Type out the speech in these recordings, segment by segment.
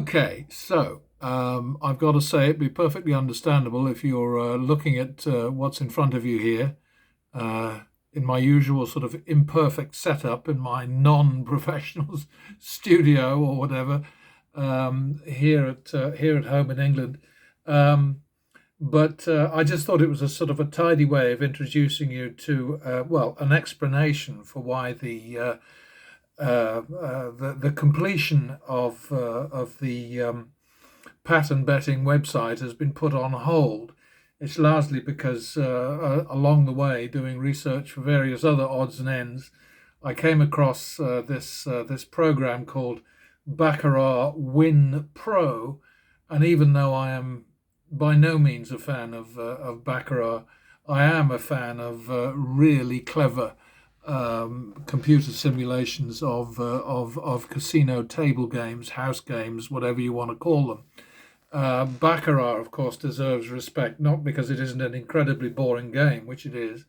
Okay, so I've got to say it'd be perfectly understandable if you're looking at what's in front of you here in my usual sort of imperfect setup in my non-professional studio or whatever here at home in England. Um, but I just thought it was a sort of a tidy way of introducing you to well, an explanation for why the completion of the pattern betting website has been put on hold. It's largely because along the way, doing research for various other odds and ends, I came across this program called Baccarat Win Pro, and even though I am by no means a fan of baccarat, I am a fan of really clever computer simulations of casino table games, house games, whatever you want to call them. Baccarat, of course, deserves respect, not because it isn't an incredibly boring game, which it is,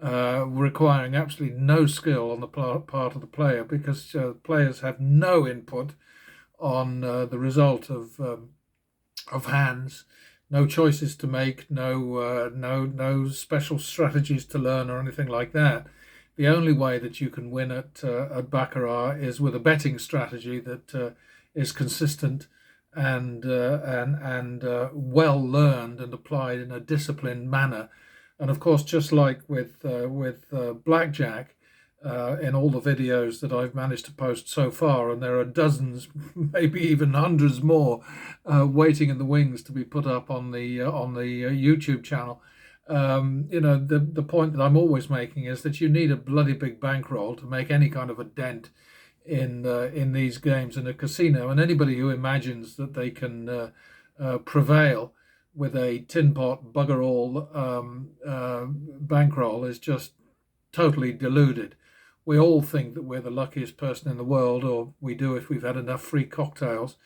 requiring absolutely no skill on the part of the player, because players have no input on the result of hands, no choices to make, no special strategies to learn or anything like that. The only way that you can win at baccarat is with a betting strategy that is consistent and well learned and applied in a disciplined manner. And of course, just like with blackjack, in all the videos that I've managed to post so far, and there are dozens, maybe even hundreds more, waiting in the wings to be put up on the YouTube channel. The point that I'm always making is that you need a bloody big bankroll to make any kind of a dent in these games in a casino, and anybody who imagines that they can prevail with a tin pot bugger all bankroll is just totally deluded. We all think that we're the luckiest person in the world, or we do if we've had enough free cocktails.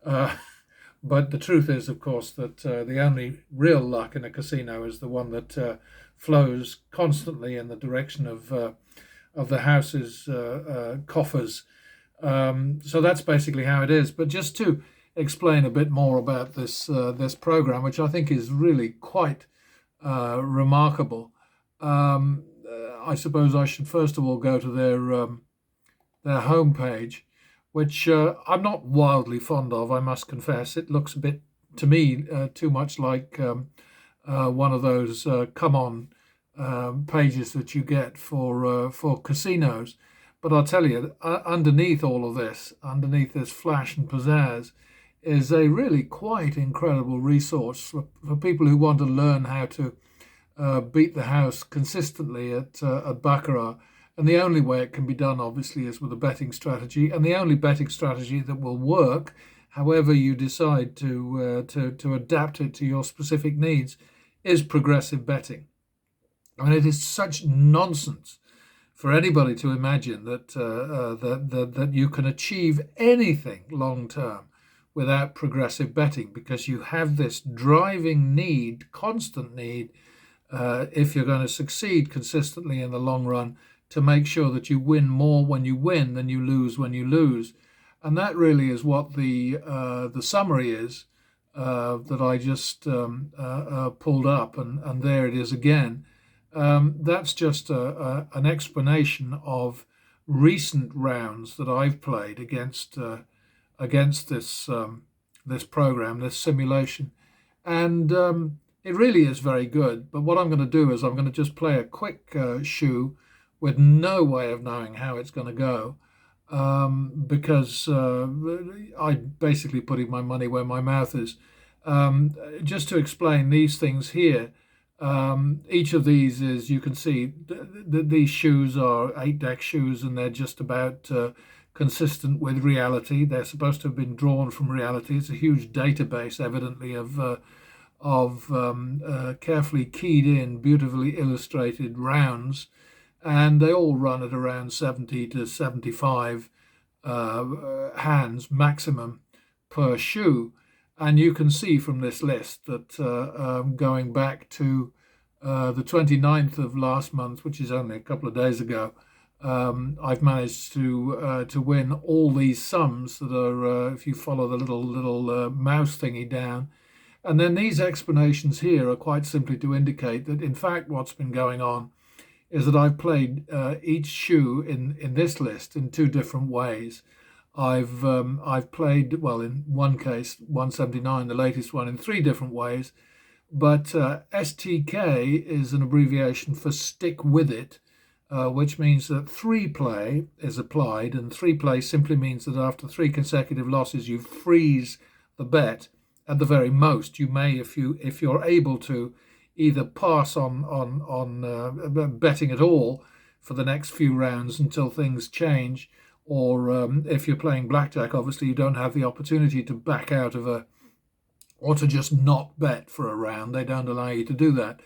But the truth is, of course, that the only real luck in a casino is the one that flows constantly in the direction of the house's coffers. So that's basically how it is. But just to explain a bit more about this program, which I think is really quite remarkable. I suppose I should first of all go to their homepage, which I'm not wildly fond of, I must confess. It looks a bit, to me, too much like one of those come on pages that you get for casinos. But I'll tell you, underneath all of this, underneath this flash and pizzazz, is a really quite incredible resource for people who want to learn how to beat the house consistently at baccarat. And the only way it can be done, obviously, is with a betting strategy. And the only betting strategy that will work, however you decide to adapt it to your specific needs, is progressive betting. I mean, it is such nonsense for anybody to imagine that you can achieve anything long term without progressive betting, because you have this driving need, constant need, if you're going to succeed consistently in the long run, to make sure that you win more when you win than you lose when you lose. And that really is what the summary is that I just pulled up, and there it is again. That's just an explanation of recent rounds that I've played against this program, this simulation, and it really is very good. But what I'm going to do is I'm going to just play a quick shoe with no way of knowing how it's going to go, because I'm basically putting my money where my mouth is. Just to explain these things here, each of these is, you can see, these shoes are 8-deck shoes, and they're just about consistent with reality. They're supposed to have been drawn from reality. It's a huge database, evidently, of carefully keyed in, beautifully illustrated rounds, and they all run at around 70 to 75 hands maximum per shoe. And you can see from this list that going back to the 29th of last month, which is only a couple of days ago, I've managed to win all these sums that are, if you follow the little mouse thingy down. And then these explanations here are quite simply to indicate that, in fact, what's been going on is that I've played each shoe in this list in two different ways. I've played, well, in one case, 179, the latest one, in three different ways. But STK is an abbreviation for stick with it, which means that three play is applied, and three play simply means that after three consecutive losses, you freeze the bet. At the very most, you may, if you're able to, either pass on betting at all for the next few rounds until things change, or if you're playing blackjack, obviously you don't have the opportunity to back out of or to just not bet for a round. They don't allow you to do that.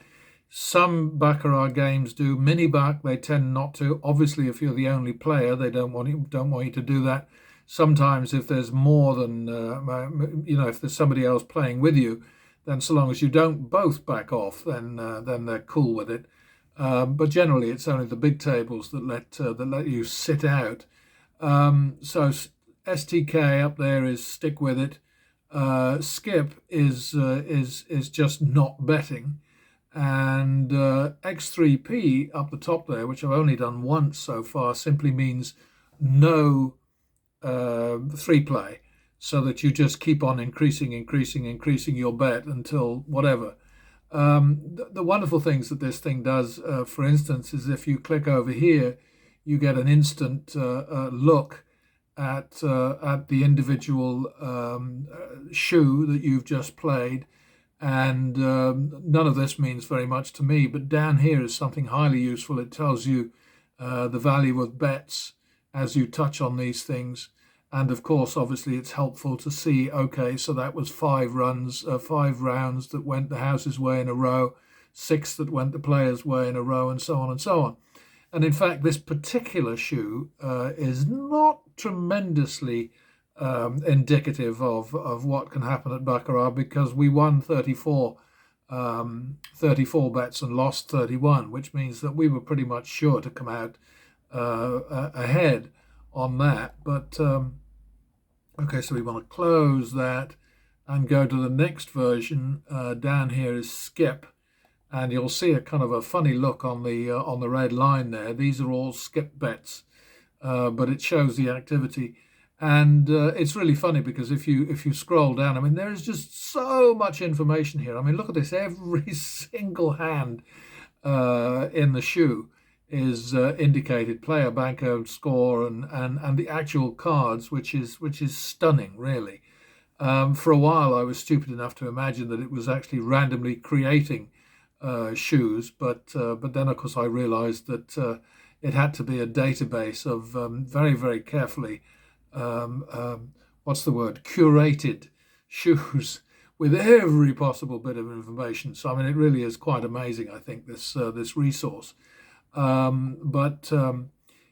Some baccarat games do. Mini back, they tend not to. Obviously, if you're the only player, they don't want you to do that. Sometimes, if there's more than if there's somebody else playing with you, then so long as you don't both back off, then they're cool with it. But generally, it's only the big tables that let you sit out. So STK up there is stick with it. Skip is just not betting, and X3P up the top there, which I've only done once so far, simply means no three play, so that you just keep on increasing your bet until whatever. The wonderful things that this thing does, for instance, is if you click over here, you get an instant look at the individual shoe that you've just played. And none of this means very much to me, but down here is something highly useful. It tells you the value of bets as you touch on these things. And of course, obviously, it's helpful to see, okay, so that was 5 rounds that went the house's way in a row, 6 that went the player's way in a row, and so on and so on. And in fact, this particular shoe is not tremendously indicative of what can happen at baccarat, because we won 34 bets and lost 31, which means that we were pretty much sure to come out ahead on that. But okay, so we want to close that and go to the next version. Down here is skip, and you'll see a kind of a funny look on the red line there. These are all skip bets, but it shows the activity. And it's really funny because if you scroll down, I mean, there is just so much information here. I mean, look at this. Every single hand in the shoe is indicated, player, banker, score, and the actual cards, which is stunning, really. For a while, I was stupid enough to imagine that it was actually randomly creating shoes, but then, of course, I realized that it had to be a database of very, very carefully curated shoes with every possible bit of information. So I mean, it really is quite amazing, I think, this resource. But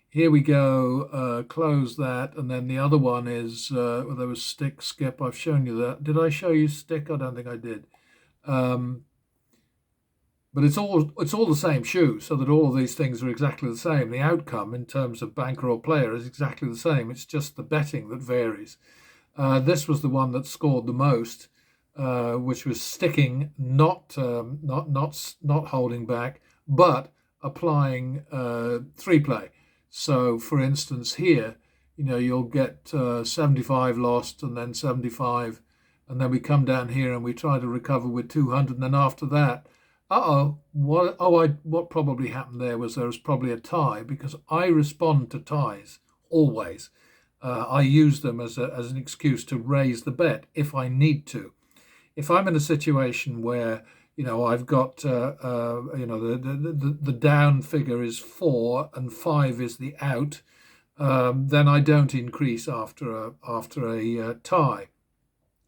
here we go. Close that, and then the other one is there was stick, skip. I've shown you that. Did I show you stick? I don't think I did. But it's all the same shoe, so that all of these things are exactly the same. The outcome in terms of banker or player is exactly the same. It's just the betting that varies. This was the one that scored the most, which was sticking, not holding back, but applying three play. So, for instance, here, you'll get 75 lost and then 75, and then we come down here and we try to recover with 200, and then after that. What probably happened there was probably a tie, because I respond to ties always. I use them as an excuse to raise the bet if I need to. If I'm in a situation where I've got the down figure is 4 and 5 is the out, then I don't increase after a tie.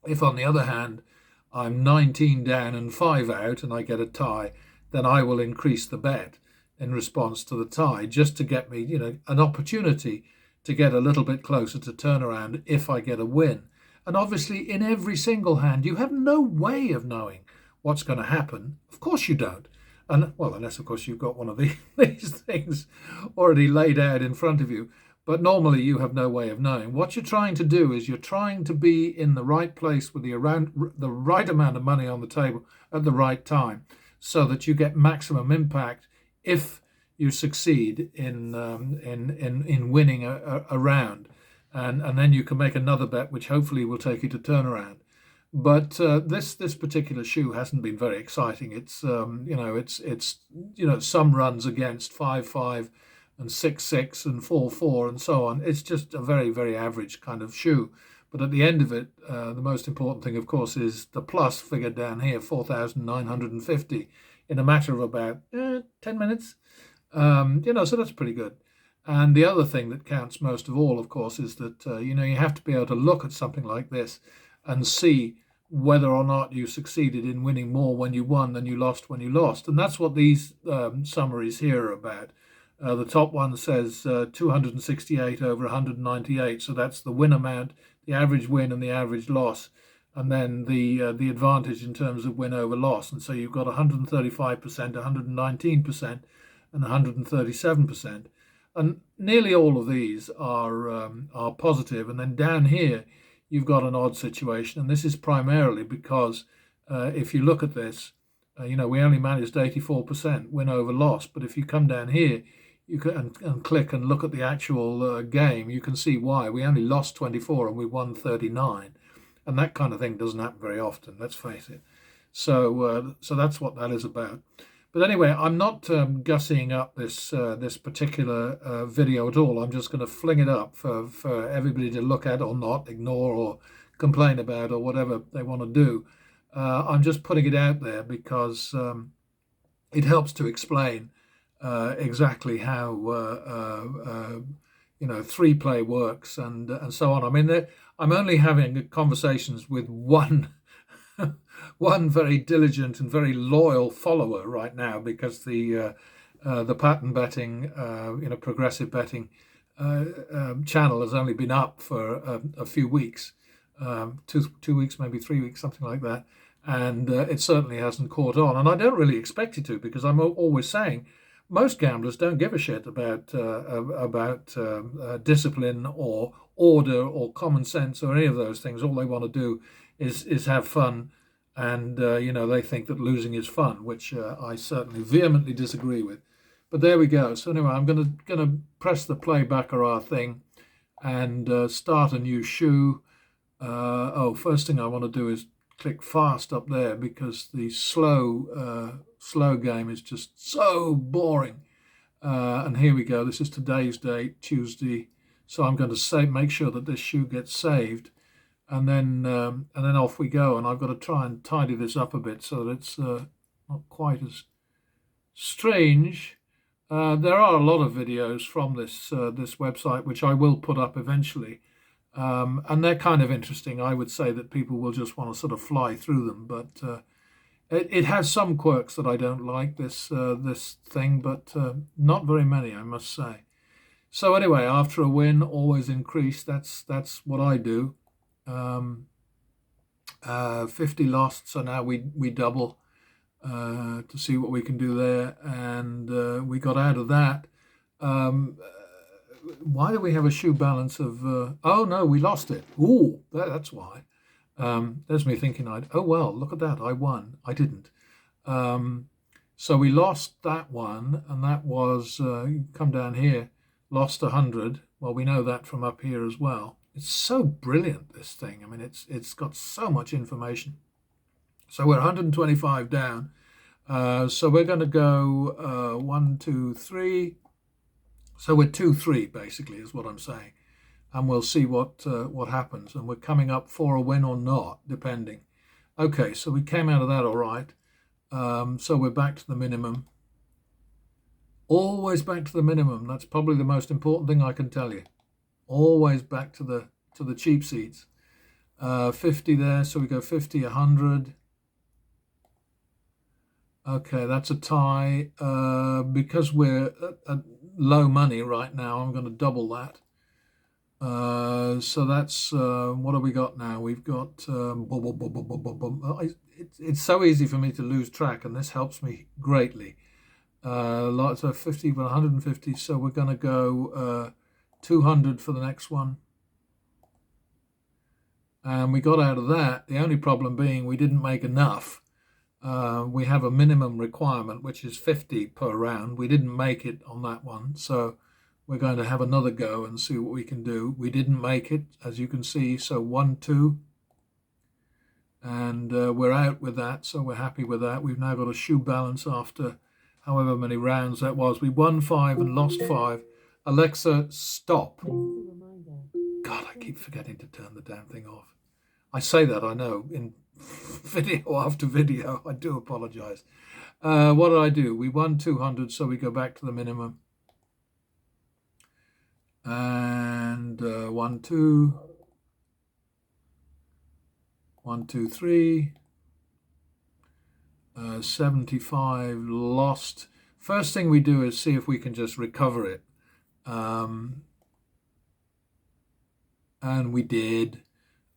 If, on the other hand, I'm 19 down and 5 out and I get a tie, then I will increase the bet in response to the tie, just to get me, an opportunity to get a little bit closer to turnaround if I get a win. And obviously, in every single hand, you have no way of knowing what's going to happen. Of course you don't. And well, unless of course you've got one of these things already laid out in front of you. But normally you have no way of knowing. What you're trying to do is you're trying to be in the right place with the right amount of money on the table at the right time, so that you get maximum impact if you succeed in winning a round, and then you can make another bet, which hopefully will take you to turnaround. But this particular shoe hasn't been very exciting. It's some runs against 5-5 and 6-6 and 4-4 and so on. It's just a very, very average kind of shoe. But at the end of it, the most important thing, of course, is the plus figure down here, 4,950, in a matter of about 10 minutes. So that's pretty good. And the other thing that counts most of all, of course, is that, you have to be able to look at something like this and see whether or not you succeeded in winning more when you won than you lost when you lost. And that's what these summaries here are about. The top one says 268 over 198, so that's the win amount, the average win and the average loss, and then the advantage in terms of win over loss. And so you've got 135%, 119%, and 137%. And nearly all of these are positive. And then down here, you've got an odd situation. And this is primarily because if you look at this, we only managed 84% win over loss. But if you come down here, you can and click and look at the actual game, you can see why. We only lost 24 and we won 39. And that kind of thing doesn't happen very often, let's face it. So that's what that is about. But anyway, I'm not gussying up this particular video at all. I'm just going to fling it up for everybody to look at or not, ignore or complain about or whatever they want to do. I'm just putting it out there because it helps to explain exactly how three play works and so on. I mean, I'm only having conversations with one very diligent and very loyal follower right now, because the pattern betting, progressive betting channel has only been up for a few weeks, 2 weeks, maybe 3 weeks, something like that, and it certainly hasn't caught on. And I don't really expect it to, because I'm always saying most gamblers don't give a shit about discipline or order or common sense or any of those things. All they want to do is have fun, and they think that losing is fun, which I certainly vehemently disagree with. But there we go. So anyway, I'm gonna press the play baccarat thing and start a new shoe. First thing I want to do is click fast up there, because the slow game is just so boring. And here we go. This is today's date, Tuesday. So I'm going to make sure that this shoe gets saved, and then off we go. And I've got to try and tidy this up a bit so that it's not quite as strange. There are a lot of videos from this website, which I will put up eventually. And they're kind of interesting. I would say that people will just want to sort of fly through them, but it has some quirks that I don't like, this thing, but not very many, I must say. So anyway, after a win, always increase. That's what I do. 50 lost, so now we double to see what we can do there, and we got out of that. Why do we have a shoe balance of... oh, no, we lost it. Ooh, that's why. There's me thinking, oh, well, look at that. I won. I didn't. So we lost that one, and that was, come down here, lost 100. Well, we know that from up here as well. It's so brilliant, this thing. I mean, it's got so much information. So we're 125 down. So we're going to go 1, 2, 3... So we're 2-3 basically, is what I'm saying, and we'll see what happens. And we're coming up for a win or not, depending. Okay, so we came out of that all right. So we're back to the minimum. Always back to the minimum. That's probably the most important thing I can tell you. Always back to the cheap seats. 50 there, so we go 50, 100. Okay, that's a tie. Because we're at low money right now, I'm going to double that. So that's, what have we got now? We've got, it's so easy for me to lose track, and this helps me greatly. So 50, 150. So we're going to go 200 for the next one. And we got out of that. The only problem being we didn't make enough. We have a minimum requirement, which is 50 per round. We didn't make it on that one. So we're going to have another go and see what we can do. We didn't make it, as you can see. So 1, 2. And we're out with that. So we're happy with that. We've now got a shoe balance after however many rounds that was. We won 5 and lost 5. Alexa, stop. God, I keep forgetting to turn the damn thing off. I say that, I know, in video after video. I do apologize. What did I do? We won 200, so we go back to the minimum. And 1, 2. 1, 2, 3. 75 lost. First thing we do is see if we can just recover it. And we did.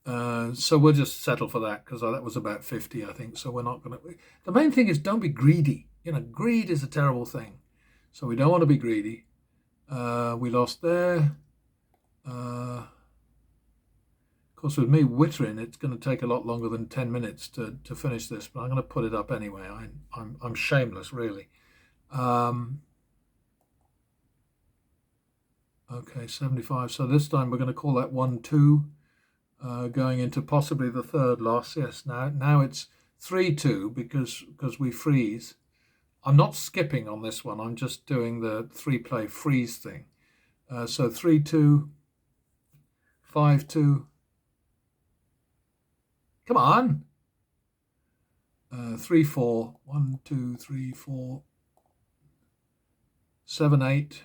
So we'll just settle for that because that was about 50, I think. So we're not going to. The main thing is don't be greedy. Greed is a terrible thing. So we don't want to be greedy. We lost there. Of course, with me wittering, it's going to take a lot longer than 10 minutes to finish this, but I'm going to put it up anyway. I'm shameless, really. Okay, 75. So this time we're going to call that 1, 2, going into possibly the third loss. Yes, now it's 3, 2 because we freeze. I'm not skipping on this one. I'm just doing the 3-play freeze thing. So 3, 2, 5, 2. Come on. 3, 4. 1, 2, 3, 4. 7, 8.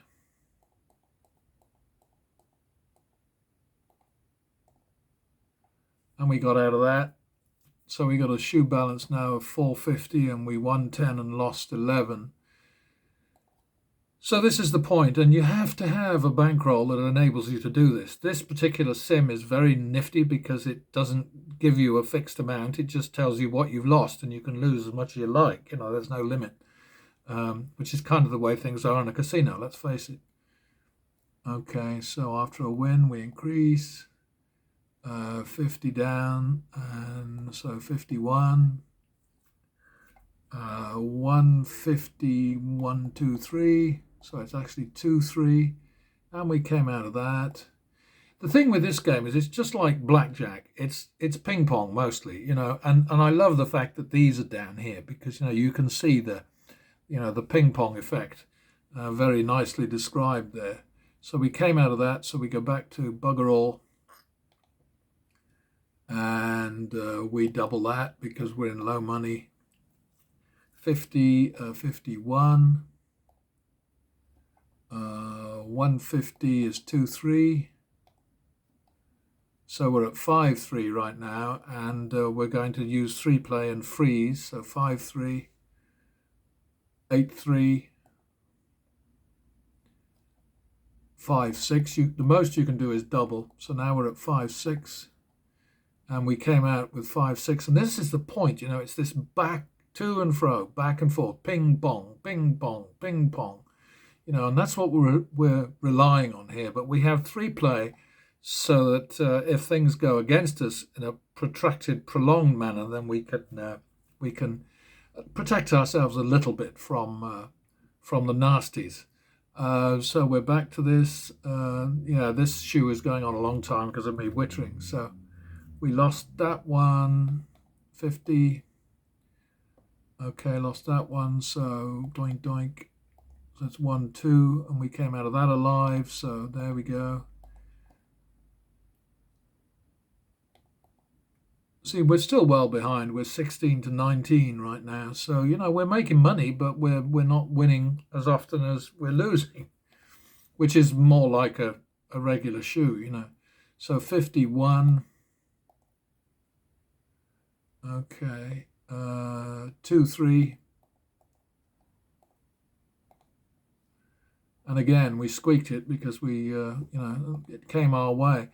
And we got out of that. So we got a shoe balance now of 450 and we won 10 and lost 11. So this is the point, and you have to have a bankroll that enables you to do this. This particular sim is very nifty because it doesn't give you a fixed amount. It just tells you what you've lost, and you can lose as much as you like. There's no limit, which is kind of the way things are in a casino, let's face it. Okay, so after a win, we increase. 50 down, and so 51. 150, 1, 2, 3. So it's actually 2, 3, and we came out of that. The thing with this game is it's just like blackjack. It's ping pong mostly, and I love the fact that these are down here because you can see the ping pong effect very nicely described there. So we came out of that. So we go back to bugger all. And we double that because we're in low money. 50, 51. 150 is 2, 3. So we're at 5, 3 right now, and we're going to use 3-play and freeze. So 5, 3, 8, 3, 5, 6. The most you can do is double. So now we're at 5, 6. And we came out with 5, 6. And this is the point, it's this back to and fro, back and forth, ping pong, ping pong, ping pong. And that's what we're relying on here. But we have 3-play so that if things go against us in a protracted, prolonged manner, then we can protect ourselves a little bit from the nasties. So we're back to this. This shoe is going on a long time because of me wittering. So we lost that one, 50. Okay, lost that one. So doink, doink. So that's 1, 2, and we came out of that alive. So there we go. See, we're still well behind. We're 16 to 19 right now. So, we're making money, but we're not winning as often as we're losing, which is more like a regular shoe, So 51. Okay. 2, 3. And again, we squeaked it because it came our way.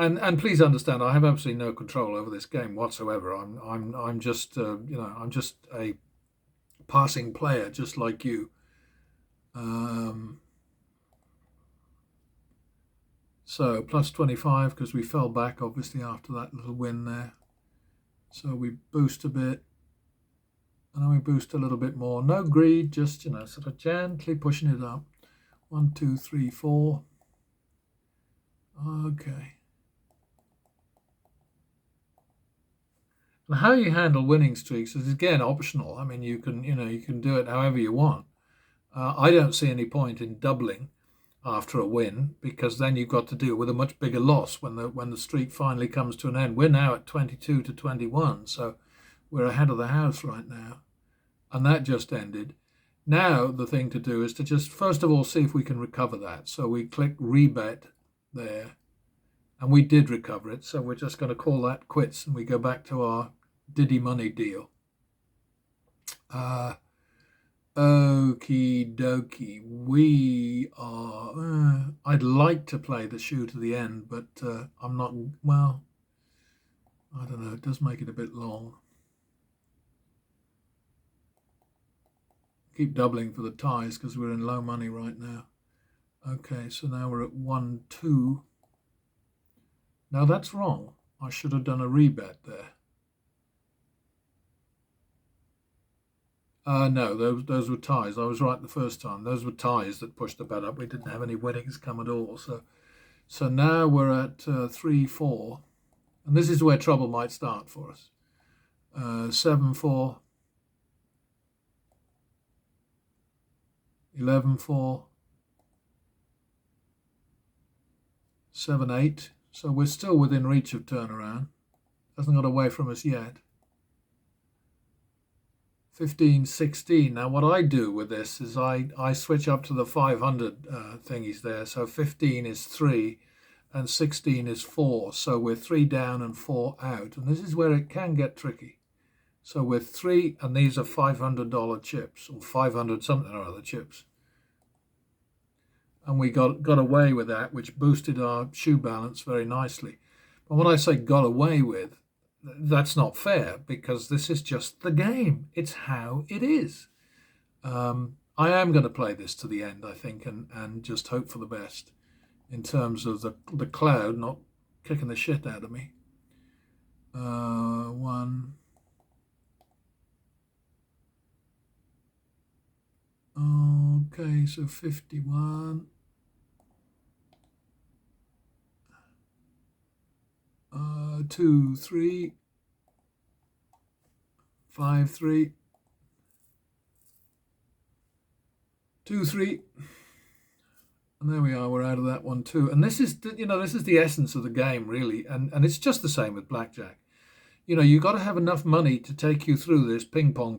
And please understand, I have absolutely no control over this game whatsoever. I'm just I'm just a passing player, just like you. Um, so plus 25 because we fell back obviously after that little win there. So we boost a bit, and then we boost a little bit more. No greed, just sort of gently pushing it up. 1, 2, 3, 4. Okay. And how you handle winning streaks is again optional. I mean, you can do it however you want. I don't see any point in doubling after a win because then you've got to deal with a much bigger loss when the streak finally comes to an end. We're now at 22 to 21, so we're ahead of the house right now, and that just ended. Now the thing to do is to just first of all see if we can recover that. So we click rebet there, and we did recover it. So we're just going to call that quits, and we go back to our Diddy money deal. Okie dokie. We are. I'd like to play the shoe to the end, but I'm not. Well, I don't know. It does make it a bit long. Keep doubling for the ties because we're in low money right now. Okay, so now we're at 1, 2. Now that's wrong. I should have done a rebet there. No, those were ties. I was right the first time. Those were ties that pushed the bet up. We didn't have any winnings come at all. So now we're at 3, 4, and this is where trouble might start for us. 7, 4, 11, 4, 7, 8. So we're still within reach of turnaround. Hasn't got away from us yet. 15, 16. Now what I do with this is I switch up to the 500 thingies there. So 15 is 3 and 16 is 4. So we're 3 down and 4 out. And this is where it can get tricky. So we're 3, and these are $500 chips, or 500 something or other chips. And we got away with that, which boosted our shoe balance very nicely. But when I say got away with, that's not fair because this is just the game. It's how it is. I am going to play this to the end, I think, and just hope for the best in terms of the cloud not kicking the shit out of me. 1. Okay, so 51. 2, 3, 5, 3, 2, 3, and there we are. We're out of that one too. And this is the essence of the game, really. And it's just the same with blackjack. You got to have enough money to take you through this ping pong,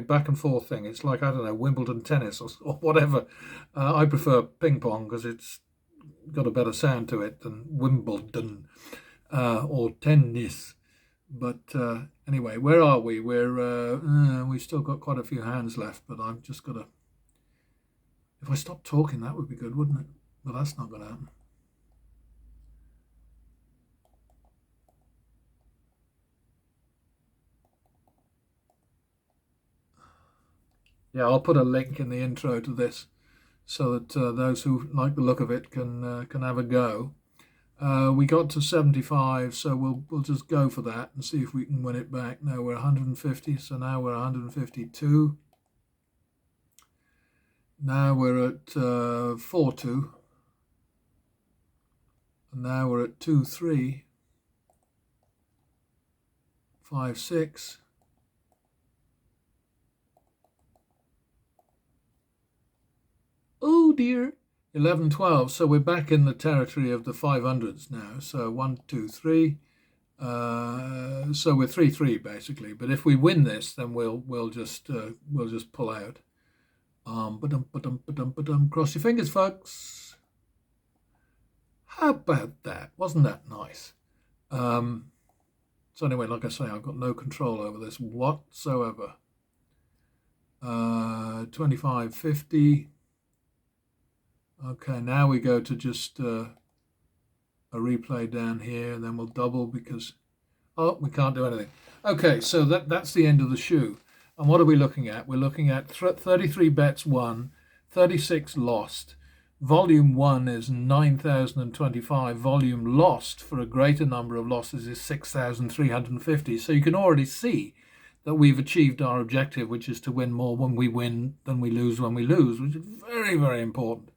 back and forth thing. It's like, I don't know, Wimbledon tennis or whatever. I prefer ping pong because it's got a better sound to it than Wimbledon. Or tennis, but anyway, where are we? We've still got quite a few hands left, but I've just got to. If I stop talking, that would be good, wouldn't it? But that's not going to happen. Yeah, I'll put a link in the intro to this, so that those who like the look of it can have a go. We got to 75, so we'll just go for that and see if we can win it back. Now we're 150, so now we're 152. Now we're at 4-2, and now we're at 2-3, 5-6. Oh dear. 11, 12. So we're back in the territory of the 500s now. So 1, 2, 3. So we're 3-3 basically. But if we win this, then we'll just pull out. Cross your fingers, folks. How about that? Wasn't that nice? So anyway, like I say, I've got no control over this whatsoever. 25, 50. Okay, now we go to just a replay down here, and then we'll double because, oh, we can't do anything. Okay, so that's the end of the shoe. And what are we looking at? We're looking at 33 bets won, 36 lost. Volume 1 is 9,025. Volume lost for a greater number of losses is 6,350. So you can already see that we've achieved our objective, which is to win more when we win than we lose when we lose, which is very, very important.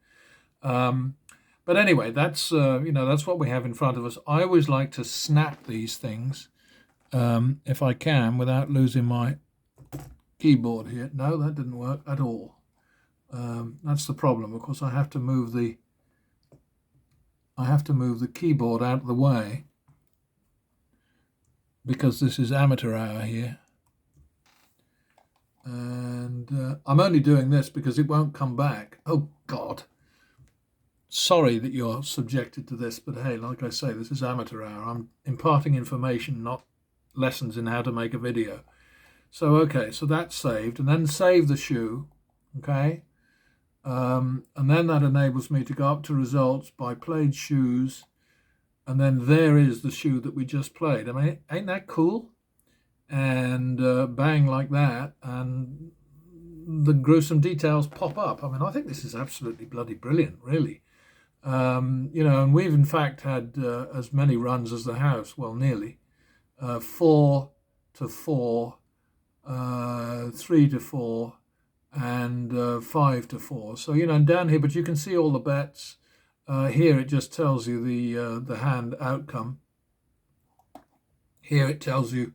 But anyway, that's that's what we have in front of us. I always like to snap these things if I can without losing my keyboard here. No, that didn't work at all. That's the problem. Of course, I have to move the keyboard out of the way because this is amateur hour here. And I'm only doing this because it won't come back. Oh, God. Sorry that you're subjected to this, but hey, like I say, this is amateur hour. I'm imparting information, not lessons in how to make a video. So, okay, so that's saved. And then save the shoe, okay? And then that enables me to go up to results by played shoes. And then there is the shoe that we just played. I mean, ain't that cool? And bang, like that, and the gruesome details pop up. I mean, I think this is absolutely bloody brilliant, really. And we've in fact had as many runs as the house, well, nearly. 4 to 4, 3 to 4, and 5 to 4. So, down here, but you can see all the bets. Here it just tells you the hand outcome. Here it tells you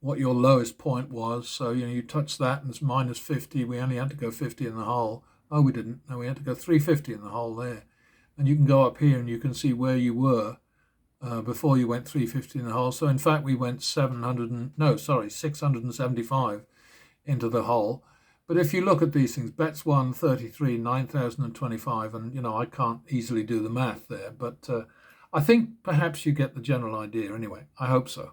what your lowest point was. So, you touch that and it's minus 50. We only had to go 50 in the hole. Oh, we didn't. No, we had to go 350 in the hole there. And you can go up here and you can see where you were before you went 350 in the hole. So in fact, we went 675 into the hole. But if you look at these things, bets won 33, 9,025, and I can't easily do the math there. But I think perhaps you get the general idea anyway. I hope so.